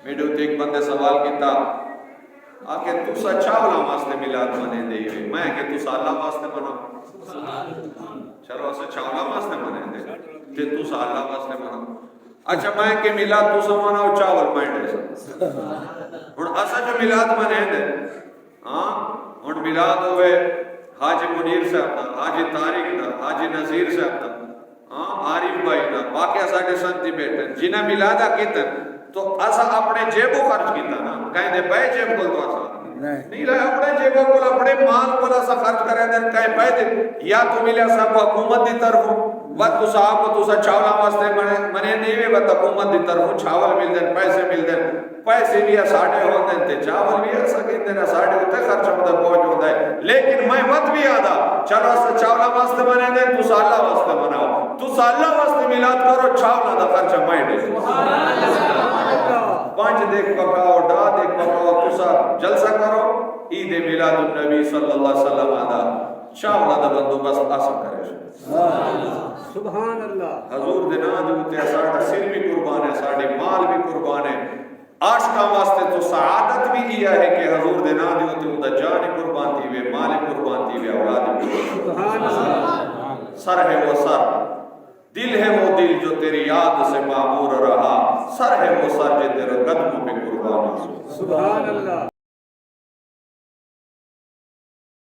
meadow تے ایک بندے سوال کیتا آکے تو سا چاولا واسطے میلاد منے دے ہوئے میں کہ تو سا اللہ واسطے منا چلو اسے چاولا واسطے منے دے تے تو سا اللہ واسطے منا اچھا میں کہ میلاد تو سا منا و چاول میں دے سا اور اسا جو میلاد منے دے اور میلاد ہوئے حاج منیر صاحب دا حاج طارق دا حاج نذیر صاحب دا عارف بھائی دا باقی اسا کے سنتی بیٹھے جنہیں میلادہ کیتا تو اسا اپنے جیبوں خرچ کیتا نا کہیں دے بے جیب کو تو اسا نہیں لائے اپنے جیبوں کو اپنے مال کو اسا خرچ کریں دے کہیں بے دے یا تو ملے اسا کو حکومت دی طرف وقت تو صاحب کو تو سا چاولا واسطے منے نہیں وقت حکومت دی طرف چاول مل دیں پیسے مل دیں پیسے بھی ساڑھے ہوتے ہیں چاول بھی ایسا کہتے ہیں ساڑھے ہوتے خرچ ہوتا پہنچ ہوتا ہے لیکن میں وقت بھی آدھا چلو چاولا واسطے منے دیں تو سالہ واسطے مناؤ تو سالہ واسطے میلاد کرو چاولا دا خرچہ میں دے پانچ دیکھ پکاؤ ڈا دیکھ پکاؤ تسا جلسہ کرو عید میلاد النبی صلی اللہ علیہ وسلم آدھا چاولا دا بندوبست آسا کرے سبحان اللہ حضور دینا دیوتے ساڑھا سر بھی قربان ہے ساڑھے مال بھی قربان ہے عاشقاں واسطے تو سعادت بھی یہ ہے کہ حضور دینا دیوتے ہوتا جان قربان تھی وے مال قربان تھی وے اولاد بھی سبحان اللہ سر ہے وہ سر دل ہے وہ دل جو تیری یاد سے معمور رہا سر ہے وہ سر جو تیرے قدموں پہ قربان سبحان اللہ